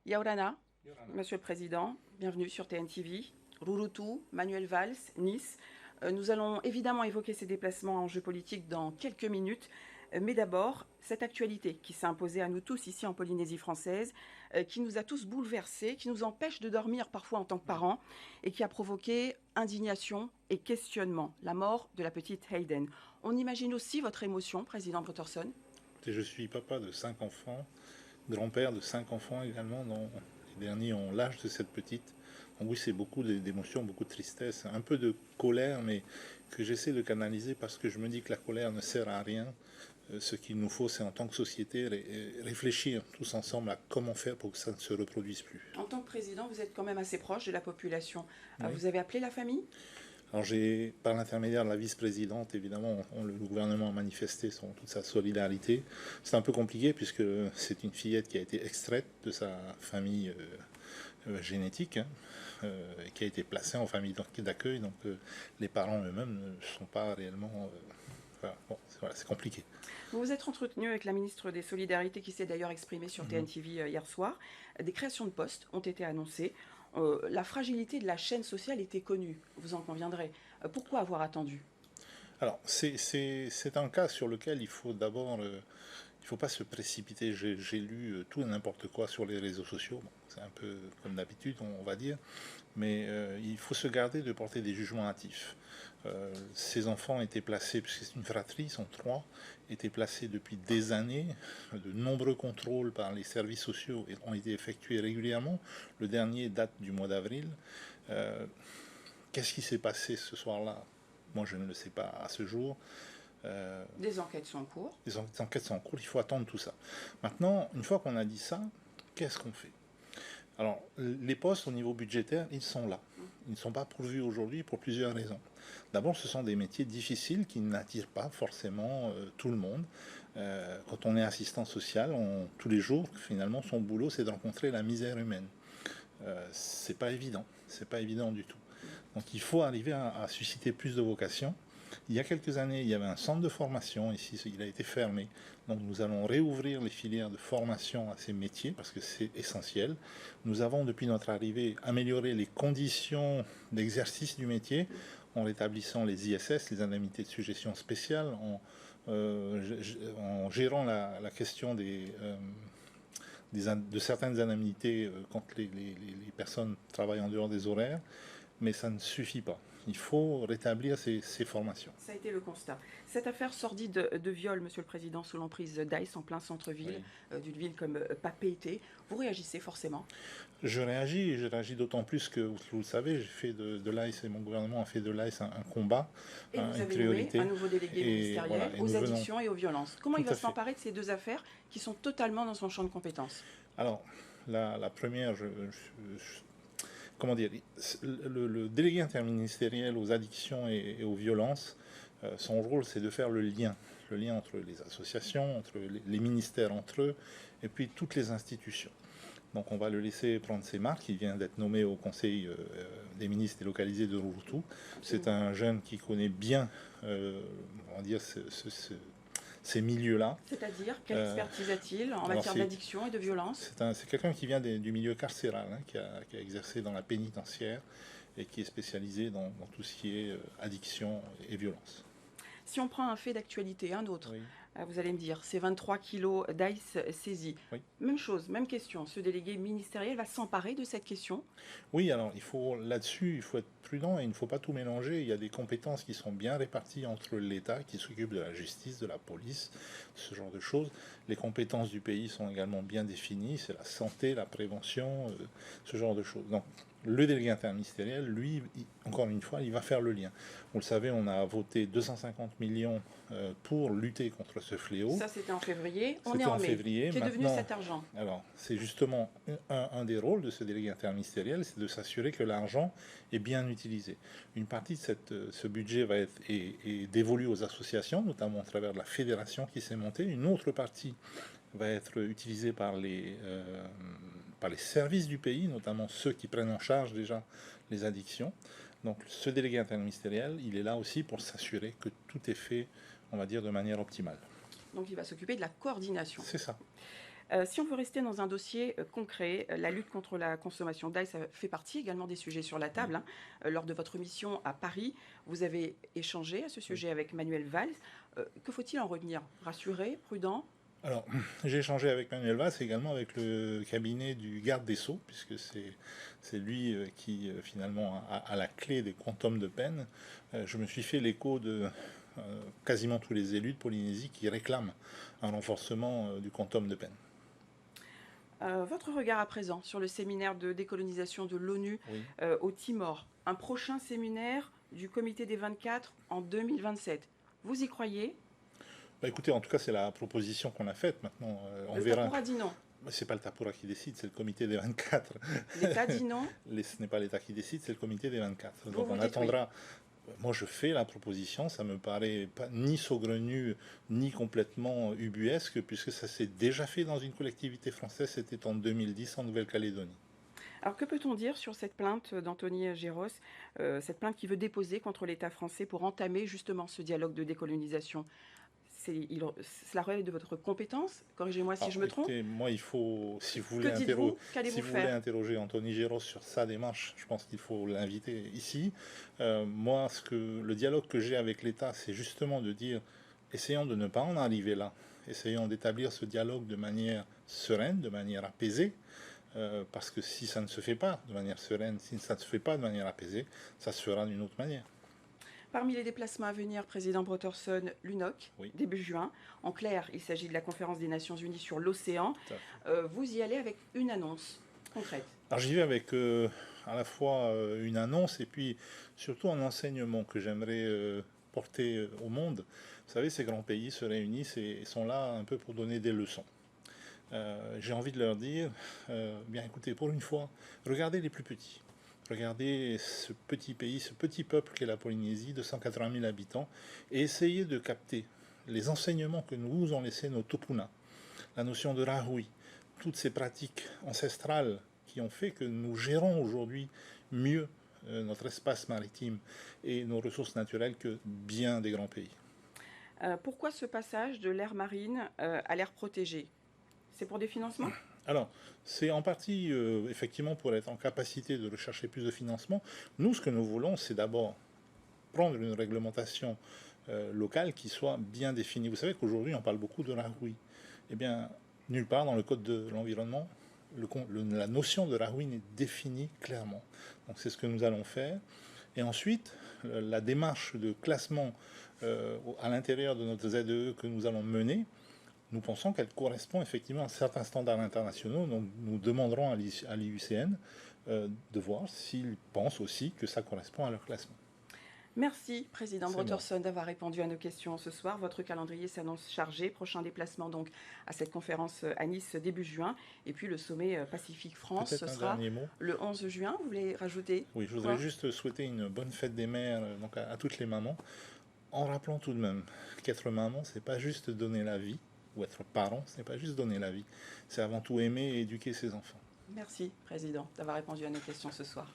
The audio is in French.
Yaurana, Monsieur le Président, bienvenue sur TNTV. Rouroutou, Manuel Valls, Nice. Nous allons évidemment évoquer ces déplacements en jeu politique dans quelques minutes. Mais d'abord, cette actualité qui s'est imposée à nous tous ici en Polynésie française, qui nous a tous bouleversés, qui nous empêche de dormir parfois en tant que parents, et qui a provoqué indignation et questionnement, la mort de la petite Hayden. On imagine aussi votre émotion, Président Butterson. Je suis papa de 5 enfants, grand-père de 5 enfants également, dont les derniers ont l'âge de cette petite. Donc oui, c'est beaucoup d'émotions, beaucoup de tristesse, un peu de colère, mais que j'essaie de canaliser parce que je me dis que la colère ne sert à rien. Ce qu'il nous faut, c'est en tant que société réfléchir tous ensemble à comment faire pour que ça ne se reproduise plus. En tant que président, vous êtes quand même assez proche de la population. Oui. Vous avez appelé la famille? Alors j'ai, par l'intermédiaire de la vice-présidente, évidemment, le gouvernement a manifesté toute sa solidarité. C'est un peu compliqué puisque c'est une fillette qui a été extraite de sa famille génétique, qui a été placée en famille d'accueil, donc les parents eux-mêmes ne sont pas réellement... voilà, c'est compliqué. Vous vous êtes entretenu avec la ministre des Solidarités qui s'est d'ailleurs exprimée sur TNTV hier soir. Des créations de postes ont été annoncées. La fragilité de la chaîne sociale était connue, vous en conviendrez. Pourquoi avoir attendu? Alors, c'est un cas sur lequel il faut d'abord... il ne faut pas se précipiter. J'ai lu tout et n'importe quoi sur les réseaux sociaux. Bon, c'est un peu comme d'habitude, on va dire. Mais il faut se garder de porter des jugements hâtifs. Ces enfants étaient placés, puisque c'est une fratrie, ils sont 3, étaient placés depuis des années. De nombreux contrôles par les services sociaux ont été effectués régulièrement. Le dernier date du mois d'avril. Qu'est-ce qui s'est passé ce soir-là? Moi, je ne le sais pas à ce jour. Des enquêtes sont en cours. Les enquêtes sont en cours, il faut attendre tout ça. Maintenant, une fois qu'on a dit ça, qu'est-ce qu'on fait? Alors, les postes au niveau budgétaire, ils sont là. Ils ne sont pas pourvus aujourd'hui pour plusieurs raisons. D'abord, ce sont des métiers difficiles qui n'attirent pas forcément tout le monde. Quand on est assistant social, tous les jours, finalement, son boulot, c'est de rencontrer la misère humaine. C'est pas évident du tout. Donc il faut arriver à susciter plus de vocations. Il y a quelques années, il y avait un centre de formation ici, il a été fermé. Donc nous allons réouvrir les filières de formation à ces métiers parce que c'est essentiel. Nous avons depuis notre arrivée amélioré les conditions d'exercice du métier en rétablissant les ISS, les indemnités de suggestion spéciale, en gérant la question de certaines indemnités quand les personnes travaillent en dehors des horaires, mais ça ne suffit pas. Il faut rétablir ces formations. Ça a été le constat. Cette affaire sordide de viol, Monsieur le Président, sous l'emprise d'ICE en plein centre-ville, d'une ville comme Papeete, vous réagissez forcément? Je réagis d'autant plus que, vous le savez, j'ai fait de l'ICE et mon gouvernement a fait de l'ICE un combat, et vous une avez priorité. nommé un nouveau délégué ministériel voilà, aux addictions et aux violences. Comment il va à fait. s'emparer de ces deux affaires qui sont totalement dans son champ de compétences? Alors, la première, comment dire, le délégué interministériel aux addictions et aux violences, son rôle c'est de faire le lien entre les associations, entre les ministères entre eux, et puis toutes les institutions. Donc on va le laisser prendre ses marques. Il vient d'être nommé au conseil des ministres délocalisés de Rouroutou. C'est un jeune qui connaît bien, on va dire, ces milieux-là. C'est-à-dire, quelle expertise a-t-il en matière d'addiction et de violence? C'est quelqu'un qui vient du milieu carcéral, hein, qui a exercé dans la pénitentiaire et qui est spécialisé dans tout ce qui est addiction et violence. Si on prend un fait d'actualité, un autre, Oui. Vous allez me dire, c'est 23 kilos d'ICE saisis. Oui. Même chose, même question. Ce délégué ministériel va s'emparer de cette question? Oui, alors là-dessus, il faut être prudent et il ne faut pas tout mélanger. Il y a des compétences qui sont bien réparties entre l'État, qui s'occupe de la justice, de la police, ce genre de choses. Les compétences du pays sont également bien définies. C'est la santé, la prévention, ce genre de choses. Donc, le délégué interministériel, lui, encore une fois, il va faire le lien. Vous le savez, on a voté 250 millions pour lutter contre ce fléau. Ça, c'était en février. On est en mai. Février. Qu'est devenu cet argent? Alors, c'est justement un des rôles de ce délégué interministériel, c'est de s'assurer que l'argent est bien utilisé. Une partie de ce budget est dévolue aux associations, notamment à travers la fédération qui s'est montée. Une autre partie va être utilisée par les services du pays, notamment ceux qui prennent en charge déjà les addictions. Donc ce délégué interministériel, il est là aussi pour s'assurer que tout est fait, on va dire, de manière optimale. Donc il va s'occuper de la coordination. C'est ça. Si on veut rester dans un dossier concret, la lutte contre la consommation d'ail, ça fait partie également des sujets sur la table, hein. Lors de votre mission à Paris, vous avez échangé à ce sujet avec Manuel Valls. Que faut-il en retenir? Rassuré, prudent? Alors, j'ai échangé avec Manuel Valls et également avec le cabinet du garde des Sceaux, puisque c'est lui qui finalement a la clé des quantums de peine. Je me suis fait l'écho de quasiment tous les élus de Polynésie qui réclament un renforcement du quantum de peine. Votre regard à présent sur le séminaire de décolonisation de l'ONU Oui. au Timor, un prochain séminaire du Comité des 24 en 2027. Vous y croyez? Bah, écoutez, en tout cas, c'est la proposition qu'on a faite. Maintenant, on Le verra. Tapura dit non. C'est pas le Tapura qui décide, c'est le comité des 24. L'État dit non. Ce n'est pas l'État qui décide, c'est le comité des 24. Vous Donc vous on dites oui. attendra. Moi, je fais la proposition, ça me paraît pas ni saugrenu, ni complètement ubuesque, puisque ça s'est déjà fait dans une collectivité française, c'était en 2010 en Nouvelle-Calédonie. Alors que peut-on dire sur cette plainte d'Anthony Géros, cette plainte qui veut déposer contre l'État français pour entamer justement ce dialogue de décolonisation? Cela relève de votre compétence? Corrigez-moi si je me trompe. Écoutez, moi, il faut, si vous Que voulez, dites-vous? Qu'allez-vous si vous voulez faire? interroger Anthony Géros sur sa démarche, je pense qu'il faut l'inviter ici. Moi, le dialogue que j'ai avec l'État, c'est justement de dire, essayons de ne pas en arriver là. Essayons d'établir ce dialogue de manière sereine, de manière apaisée. Parce que si ça ne se fait pas de manière sereine, si ça ne se fait pas de manière apaisée, ça se fera d'une autre manière. Parmi les déplacements à venir, président Brotherson, l'UNOC, Oui. début juin. En clair, il s'agit de la conférence des Nations Unies sur l'océan. Vous y allez avec une annonce concrète. Alors j'y vais avec à la fois une annonce et puis surtout un enseignement que j'aimerais porter au monde. Vous savez, ces grands pays se réunissent et sont là un peu pour donner des leçons. J'ai envie de leur dire, bien écoutez, pour une fois, regardez les plus petits. Regardez ce petit pays, ce petit peuple qu'est la Polynésie, de 180 000 habitants, et essayez de capter les enseignements que nous ont laissés nos tupuna, la notion de rahui, toutes ces pratiques ancestrales qui ont fait que nous gérons aujourd'hui mieux notre espace maritime et nos ressources naturelles que bien des grands pays. Pourquoi ce passage de l'aire marine à l'aire protégée? C'est pour des financements? Alors, c'est en partie effectivement pour être en capacité de rechercher plus de financement. Nous, ce que nous voulons, c'est d'abord prendre une réglementation locale qui soit bien définie. Vous savez qu'aujourd'hui, on parle beaucoup de rahui. Eh bien, nulle part dans le Code de l'environnement, la notion de rahui n'est définie clairement. Donc, c'est ce que nous allons faire. Et ensuite, la démarche de classement à l'intérieur de notre ZEE que nous allons mener, nous pensons qu'elle correspond effectivement à certains standards internationaux. Donc nous demanderons à l'IUCN de voir s'ils pensent aussi que ça correspond à leur classement. Merci, Président C'est Brotherson, d'avoir répondu à nos questions ce soir. Votre calendrier s'annonce chargé. Prochain déplacement donc à cette conférence à Nice début juin. Et puis le sommet Pacifique-France, ce Peut-être un sera dernier mot. le 11 juin. Vous voulez rajouter? Oui, je voudrais juste souhaiter une bonne fête des mères donc à toutes les mamans, en rappelant tout de même qu'être maman, c'est pas juste donner la vie, ou être parent, ce n'est pas juste donner la vie, c'est avant tout aimer et éduquer ses enfants. Merci, Président, d'avoir répondu à nos questions ce soir.